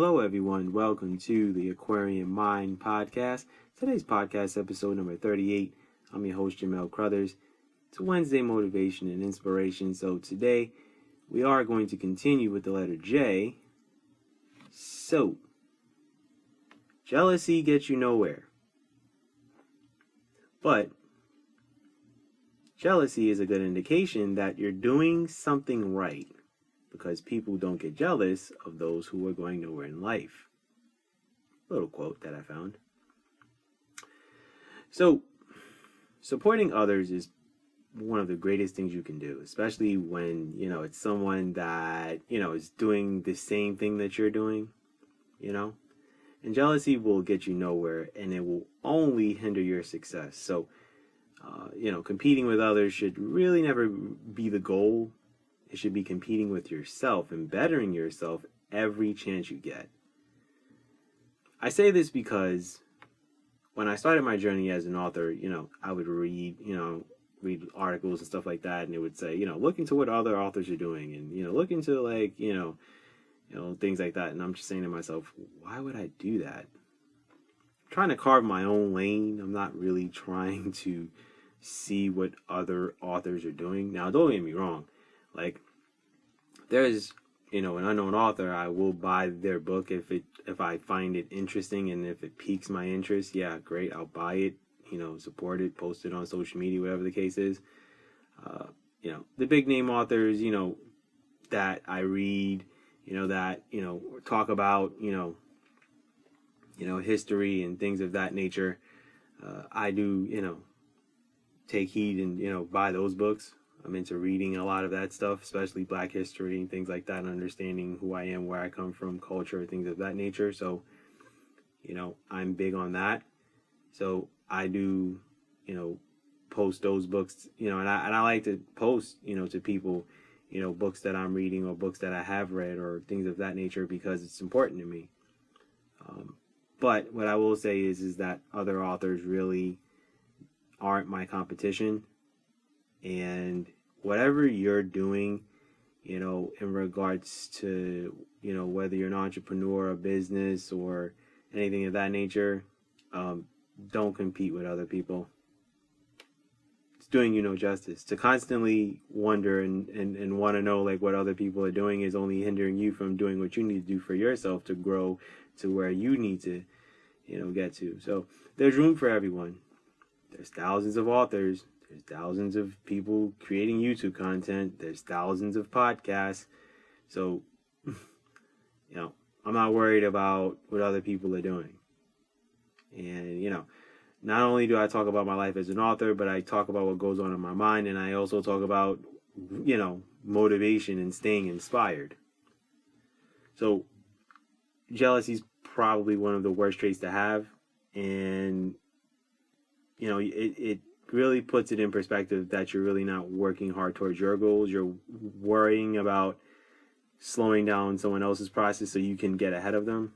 Hello, everyone. Welcome to the Aquarian Mind Podcast. Today's podcast, episode number 38. I'm your host, Jamel Crothers. It's Wednesday Motivation and Inspiration. So today, we are going to continue with the letter J. So, jealousy gets you nowhere. But jealousy is a good indication that you're doing something right, because people don't get jealous of those who are going nowhere in life. Little quote that I found. So, supporting others is one of the greatest things you can do, especially when, it's someone that, is doing the same thing that you're doing, And jealousy will get you nowhere, and it will only hinder your success. So, competing with others should really never be the goal. It should be competing with yourself and bettering yourself every chance you get. I say this because when I started my journey as an author, I would read articles and stuff like that, and it would say, look into what other authors are doing, and, look into things like that. And I'm just saying to myself, why would I do that? I'm trying to carve my own lane. I'm not really trying to see what other authors are doing. Now, don't get me wrong. Like, there's, an unknown author, I will buy their book if I find it interesting, and if it piques my interest, yeah, great, I'll buy it, support it, post it on social media, whatever the case is. The big name authors, that I read, that, talk about, history and things of that nature, I do, take heed and, buy those books. I'm into reading a lot of that stuff, especially Black history and things like that, and understanding who I am, where I come from, culture, things of that nature. So, I'm big on that. So I do, post those books, and I like to post, to people, books that I'm reading or books that I have read or things of that nature, because it's important to me. But what I will say is that other authors really aren't my competition. And whatever you're doing, in regards to, whether you're an entrepreneur, a business, or anything of that nature, don't compete with other people. It's doing you no justice. To constantly wonder and want to know what other people are doing is only hindering you from doing what you need to do for yourself to grow to where you need to, get to. So there's room for everyone. There's thousands of authors. There's thousands of people creating YouTube content. There's thousands of podcasts. So, I'm not worried about what other people are doing. And, not only do I talk about my life as an author, but I talk about what goes on in my mind. And I also talk about, motivation and staying inspired. So, jealousy is probably one of the worst traits to have. And, it really puts it in perspective that you're really not working hard towards your goals. You're worrying about slowing down someone else's process so you can get ahead of them.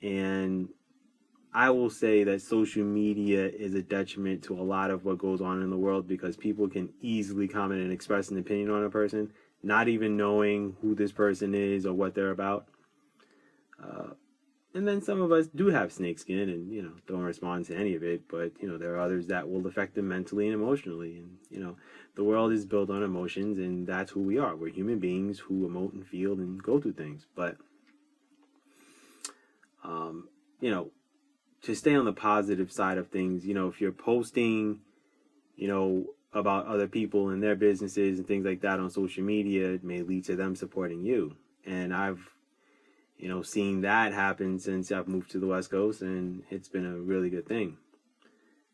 And I will say that social media is a detriment to a lot of what goes on in the world, because people can easily comment and express an opinion on a person, not even knowing who this person is or what they're about. And then some of us do have snake skin and, don't respond to any of it. But, there are others that will affect them mentally and emotionally. And, the world is built on emotions, and that's who we are. We're human beings who emote and feel and go through things. But, to stay on the positive side of things, if you're posting, about other people and their businesses and things like that on social media, it may lead to them supporting you. And I've seeing that happen since I've moved to the West Coast, and it's been a really good thing.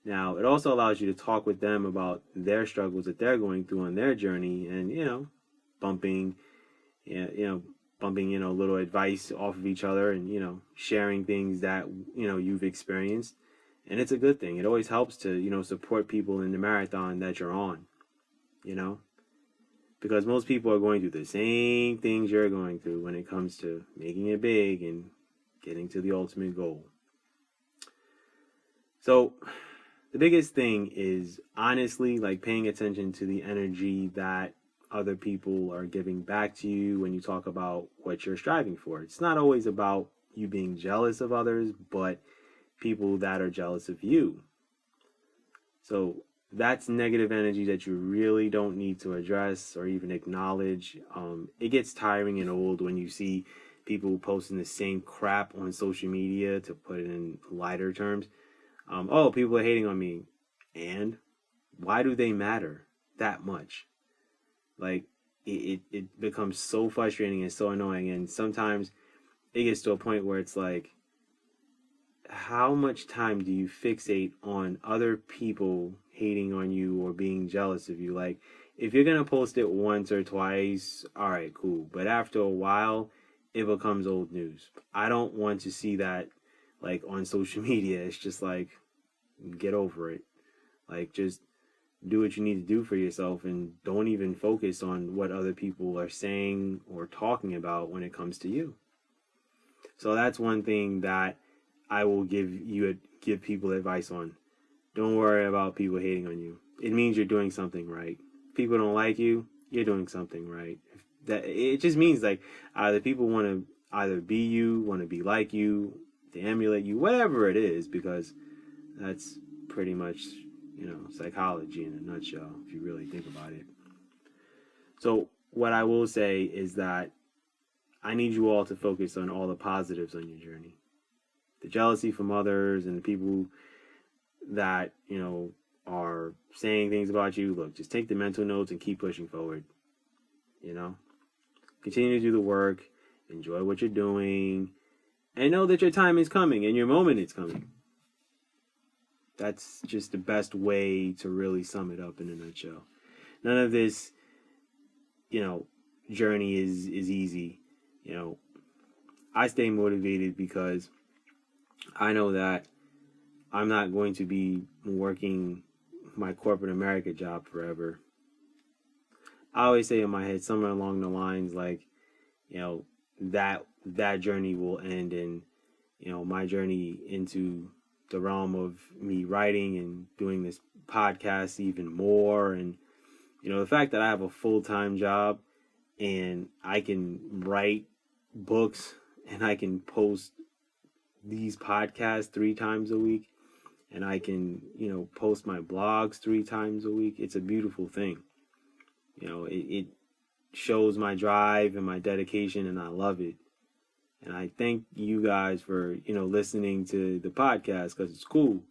Now, it also allows you to talk with them about their struggles that they're going through on their journey, and, bumping, little advice off of each other, and, sharing things that, you've experienced. And it's a good thing. It always helps to, support people in the marathon that you're on, because most people are going through the same things you're going through when it comes to making it big and getting to the ultimate goal. So the biggest thing is honestly paying attention to the energy that other people are giving back to you when you talk about what you're striving for. It's not always about you being jealous of others, but people that are jealous of you. So that's negative energy that you really don't need to address or even acknowledge. It gets tiring and old when you see people posting the same crap on social media, to put it in lighter terms. Oh, people are hating on me. And why do they matter that much? Like, it becomes so frustrating and so annoying. And sometimes it gets to a point where it's like, how much time do you fixate on other people hating on you or being jealous of you? Like, if you're going to post it once or twice, all right, cool. But after a while, it becomes old news. I don't want to see that, like, on social media. It's just like, get over it. Like, just do what you need to do for yourself and don't even focus on what other people are saying or talking about when it comes to you. So that's one thing that I will give people advice on. Don't worry about people hating on you. It means you're doing something right. If people don't like you, you're doing something right. That it just means, like, either people want to either be you, want to be like you, to emulate you, whatever it is, because that's pretty much, psychology in a nutshell, if you really think about it. So what I will say is that I need you all to focus on all the positives on your journey. The jealousy from others and the people that, are saying things about you, look, just take the mental notes and keep pushing forward. Continue to do the work, enjoy what you're doing, and know that your time is coming and your moment is coming. That's just the best way to really sum it up in a nutshell. None of this, journey is easy. I stay motivated because I know that I'm not going to be working my corporate America job forever. I always say in my head, somewhere along the lines, like, that journey will end, and, my journey into the realm of me writing and doing this podcast even more. And, the fact that I have a full-time job and I can write books and I can post these podcasts 3 times a week, and I can, post my blogs 3 times a week. It's a beautiful thing. It shows my drive and my dedication, and I love it. And I thank you guys for, listening to the podcast, because it's cool.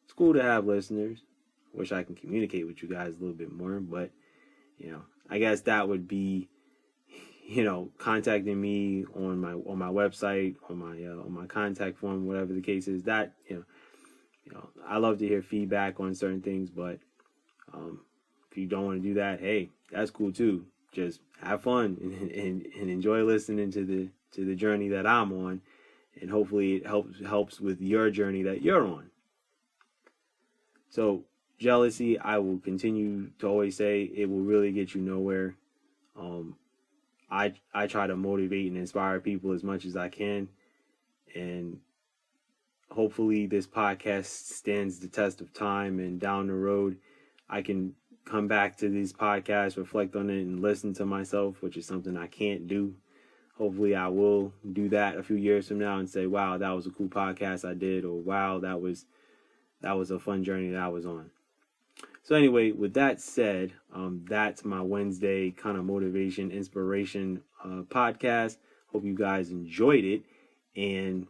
It's cool to have listeners. Wish I can communicate with you guys a little bit more, but, I guess that would be, contacting me on my website, on my contact form, whatever the case is. That, I love to hear feedback on certain things, but if you don't want to do that, hey, that's cool too. Just have fun and enjoy listening to the journey that I'm on, and hopefully it helps with your journey that you're on. So jealousy, I will continue to always say, it will really get you nowhere. I try to motivate and inspire people as much as I can, and hopefully this podcast stands the test of time, and down the road I can come back to these podcasts, reflect on it, and listen to myself, which is something I can't do. Hopefully I will do that a few years from now and say, wow, that was a cool podcast I did, or wow, that was a fun journey that I was on. So anyway, with that said, that's my Wednesday kind of motivation, inspiration podcast. Hope you guys enjoyed it. And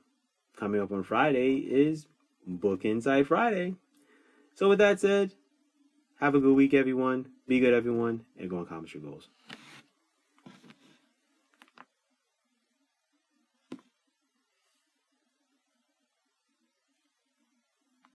coming up on Friday is Book Insight Friday. So with that said, have a good week, everyone. Be good, everyone, and go and accomplish your goals.